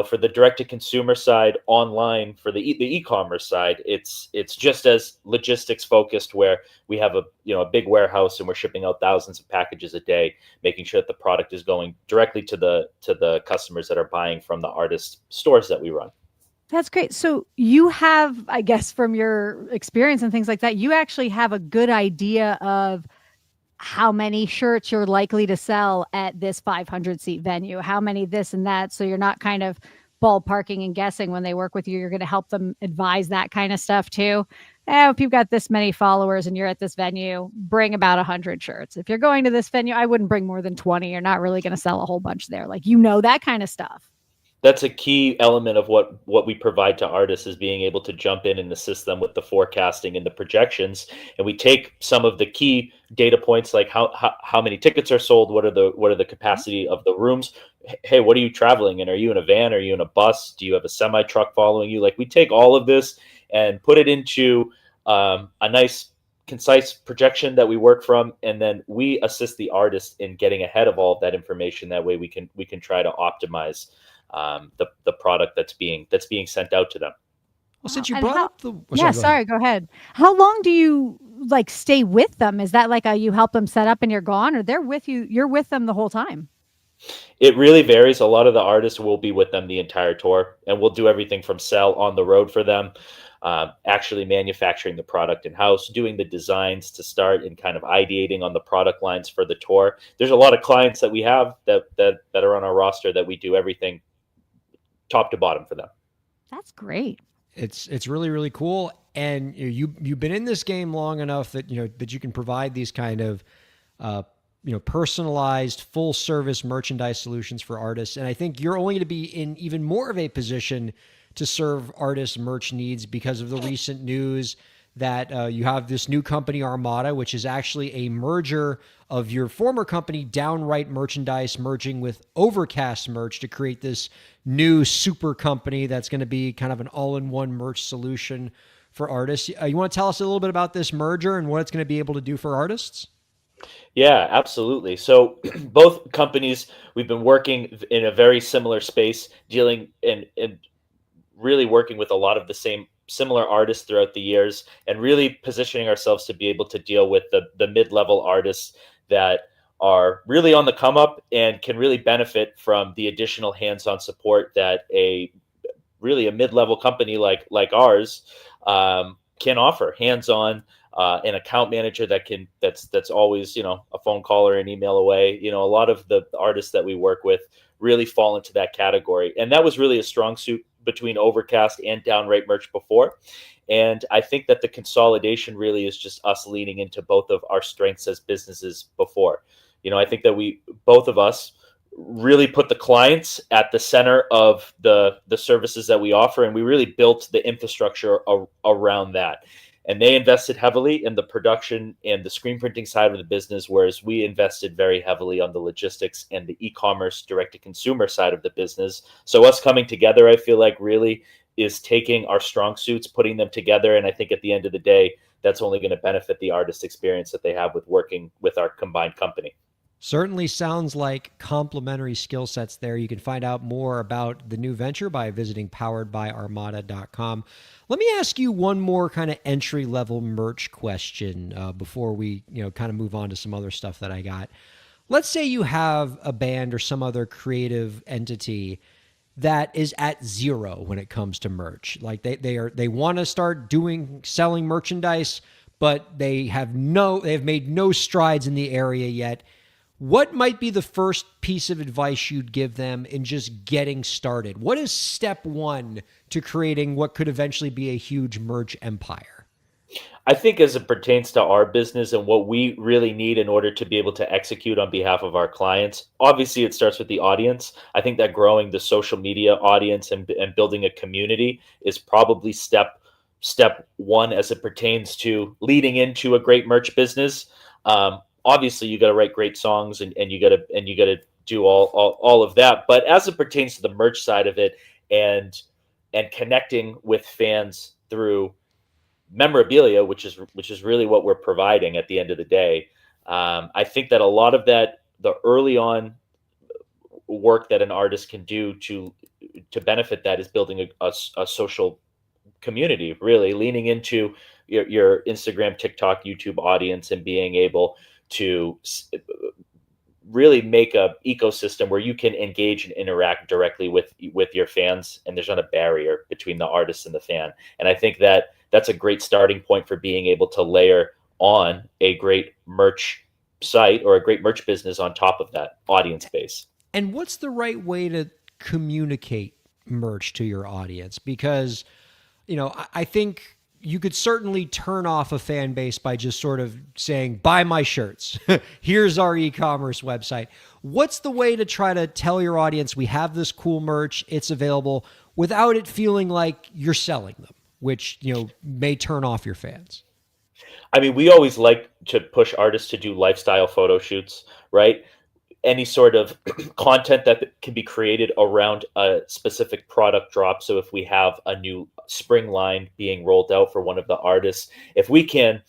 For the direct to consumer side online, for the e-commerce side, it's just as logistics focused, where we have a big warehouse and we're shipping out thousands of packages a day, making sure that the product is going directly to the customers that are buying from the artist stores that we run. That's great. So you have, I guess, from your experience and things like that, you actually have a good idea of how many shirts you're likely to sell at this 500 seat venue, how many this and that. So you're not kind of ballparking and guessing when they work with you. You're going to help them advise that kind of stuff too. If you've got this many followers and you're at this venue, bring about 100 shirts. If you're going to this venue, I wouldn't bring more than 20. You're not really going to sell a whole bunch there. That kind of stuff. That's a key element of what we provide to artists, is being able to jump in and assist them with the forecasting and the projections. And we take some of the key data points, like how many tickets are sold, what are the capacity of the rooms. Hey, what are you traveling in? Are you in a van? Are you in a bus? Do you have a semi truck following you? Like, we take all of this and put it into a nice concise projection that we work from, and then we assist the artist in getting ahead of all of that information. That way we can try to optimize the product that's being sent out to them. Well, since you And brought how- up the Go ahead. How long do you stay with them? Is that you help them set up and you're gone, or they're with you? You're with them the whole time? It really varies. A lot of the artists will be with them the entire tour, and we'll do everything from sell on the road for them, actually manufacturing the product in-house, doing the designs to start, and kind of ideating on the product lines for the tour. There's a lot of clients that we have that are on our roster that we do everything top to bottom for them. That's great. It's really, really cool. And you've been in this game long enough that that you can provide these kind of personalized full service merchandise solutions for artists. And I think you're only going to be in even more of a position to serve artists' merch needs because of the recent news that you have this new company, Armada, which is actually a merger of your former company, Downright Merchandise, merging with Overcast Merch to create this new super company that's going to be kind of an all-in-one merch solution for artists. You want to tell us a little bit about this merger and what it's going to be able to do for artists? Yeah, absolutely. So both companies, we've been working in a very similar space, dealing and really working with a lot of the similar artists throughout the years, and really positioning ourselves to be able to deal with the mid-level artists that are really on the come up and can really benefit from the additional hands-on support that a mid-level company like ours can offer. Hands-on, an account manager that's always a phone call or an email away. A lot of the artists that we work with really fall into that category, and that was really a strong suit between Overcast and Downright Merch before. And I think that the consolidation really is just us leaning into both of our strengths as businesses before. I think that both of us really put the clients at the center of the services that we offer, and we really built the infrastructure around that. And they invested heavily in the production and the screen printing side of the business, whereas we invested very heavily on the logistics and the e-commerce direct-to-consumer side of the business. So us coming together, I feel like, really is taking our strong suits, putting them together. And I think at the end of the day, that's only going to benefit the artist experience that they have with working with our combined company. Certainly sounds like complementary skill sets there. You can find out more about the new venture by visiting poweredbyarmada.com. Let me ask you one more kind of entry-level merch question before we kind of move on to some other stuff that I got. Let's say you have a band or some other creative entity that is at zero when it comes to merch. Like they want to start selling merchandise, but they've made no strides in the area yet. What might be the first piece of advice you'd give them in just getting started? What is step one to creating what could eventually be a huge merch empire? I think as it pertains to our business and what we really need in order to be able to execute on behalf of our clients, obviously it starts with the audience. I think that growing the social media audience and building a community is probably step one as it pertains to leading into a great merch business. Obviously you got to write great songs and you got to do all of that. But as it pertains to the merch side of it and connecting with fans through memorabilia, which is really what we're providing at the end of the day, I think that a lot of that, the early on work that an artist can do to benefit that is building a social community, really leaning into your Instagram, TikTok, YouTube audience and being able to really make a ecosystem where you can engage and interact directly with your fans, and there's not a barrier between the artist and the fan. And I think that that's a great starting point for being able to layer on a great merch site or a great merch business on top of that audience base. And what's the right way to communicate merch to your audience? Because, I think you could certainly turn off a fan base by just sort of saying, buy my shirts. Here's our e-commerce website. What's the way to try to tell your audience we have this cool merch, it's available, without it feeling like you're selling them, which, may turn off your fans? I mean, we always like to push artists to do lifestyle photo shoots, right? Any sort of content that can be created around a specific product drop. So if we have a new spring line being rolled out for one of the artists, if we can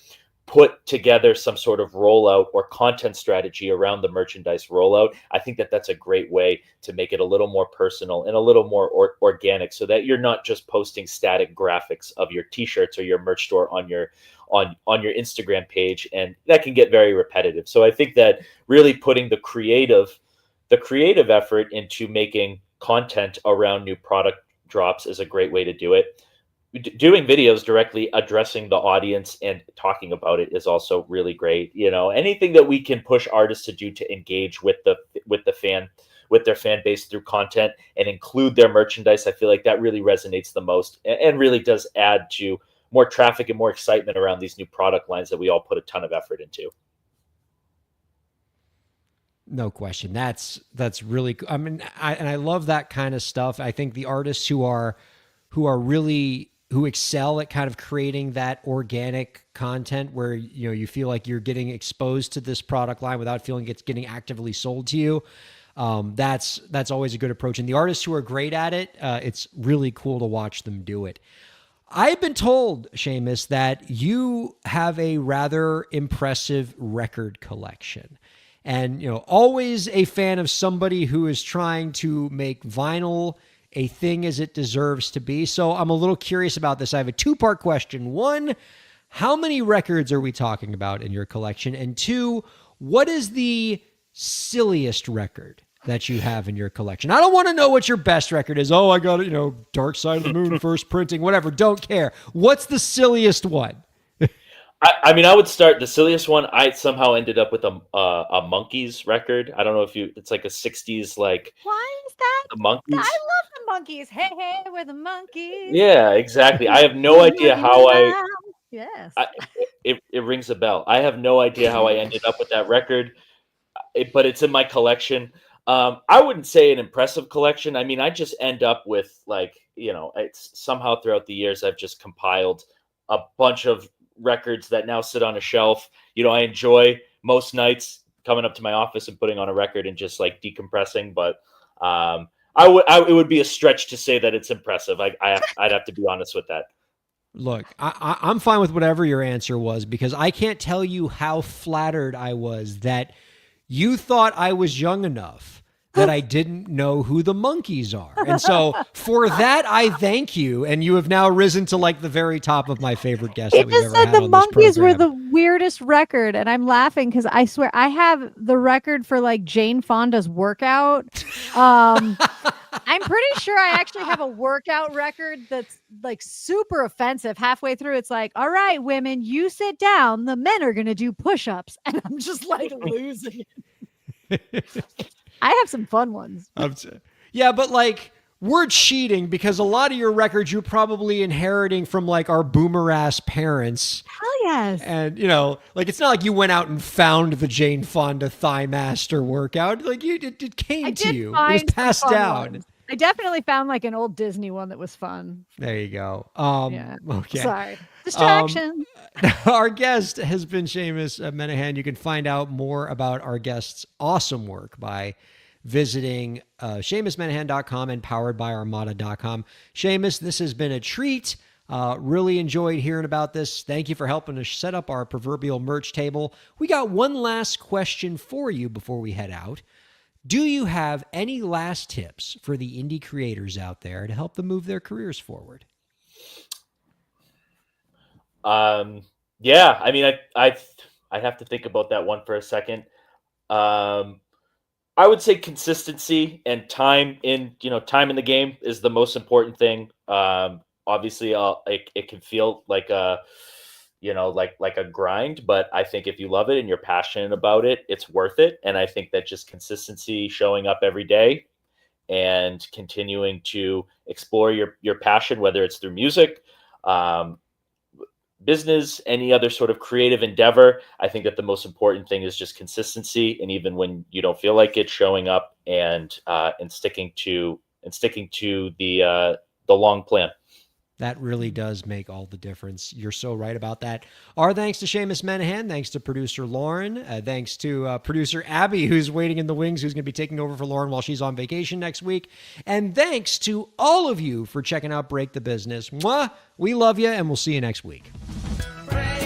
put together some sort of rollout or content strategy around the merchandise rollout, I think that that's a great way to make it a little more personal and a little more organic, so that you're not just posting static graphics of your t-shirts or your merch store on your Instagram page, and that can get very repetitive. So I think that really putting the creative effort into making content around new product drops is a great way to do it. Doing videos directly addressing the audience and talking about it is also really great. Anything that we can push artists to do to engage with their fan base through content and include their merchandise, I feel like that really resonates the most and really does add to more traffic and more excitement around these new product lines that we all put a ton of effort into. No question. That's really, I mean, I love that kind of stuff. I think the artists who excel at kind of creating that organic content where, you feel like you're getting exposed to this product line without feeling it's getting actively sold to you. That's always a good approach. And the artists who are great at it, it's really cool to watch them do it. I've been told, Seamus, that you have a rather impressive record collection. And, always a fan of somebody who is trying to make vinyl a thing as it deserves to be. So I'm a little curious about this. I have a two-part question. One, how many records are we talking about in your collection? And two, what is the silliest record that you have in your collection? I don't want to know what your best record is. Oh, I got it, Dark Side of the Moon, first printing, whatever. Don't care. What's the silliest one? I mean, I would start the silliest one. I somehow ended up with a Monkeys record. I don't know if you. It's like a '60s like Why is that? the I Monkeys. love the monkeys. Hey, hey, we're the monkeys. Yeah, exactly. I have no idea how Yes. it rings a bell. I have no idea how I ended up with that record, but it's in my collection. I wouldn't say an impressive collection. I mean, I just end up with it's somehow throughout the years I've just compiled a bunch of records that now sit on a shelf. I enjoy most nights coming up to my office and putting on a record and just like decompressing. But it would be a stretch to say that it's impressive. I'd have to be honest with that. Look, I'm fine with whatever your answer was because I can't tell you how flattered I was that you thought I was young enough that I didn't know who the Monkees are. And so for that, I thank you. And you have now risen to like the very top of my favorite guests that It we've just ever said had the on this monkeys were program. the weirdest record, and I'm laughing because I swear I have the record for like Jane Fonda's workout. I'm pretty sure I actually have a workout record that's like super offensive. Halfway through, it's like, all right, women, you sit down. The men are gonna do push-ups, and I'm just like losing it. I have some fun ones. Yeah, but like we're cheating because a lot of your records you're probably inheriting from like our boomer ass parents. Hell yes. And like it's not like you went out and found the Jane Fonda Thigh Master workout. Like it came to you. It was passed down. Ones. I definitely found like an old Disney one that was fun. There you go. Yeah. Okay. Sorry. Distraction. Our guest has been Seamus Menahan. You can find out more about our guest's awesome work by visiting SeamusMenahan.com and poweredbyarmada.com. Seamus, this has been a treat. Really enjoyed hearing about this. Thank you for helping us set up our proverbial merch table. We got one last question for you before we head out. Do you have any last tips for the indie creators out there to help them move their careers forward? Yeah, I mean, I'd have to think about that one for a second. I would say consistency and time in the game is the most important thing. Obviously, it can feel like a grind, but I think if you love it and you're passionate about it, it's worth it. And I think that just consistency, showing up every day and continuing to explore your passion, whether it's through music, business, any other sort of creative endeavor, I think that the most important thing is just consistency. And even when you don't feel like it, showing up and sticking to the long plan. That really does make all the difference. You're so right about that. Our thanks to Seamus Menahan. Thanks to producer Lauren. Thanks to producer Abby, who's waiting in the wings, who's going to be taking over for Lauren while she's on vacation next week. And thanks to all of you for checking out Break the Business. Mwah! We love you, and we'll see you next week. Break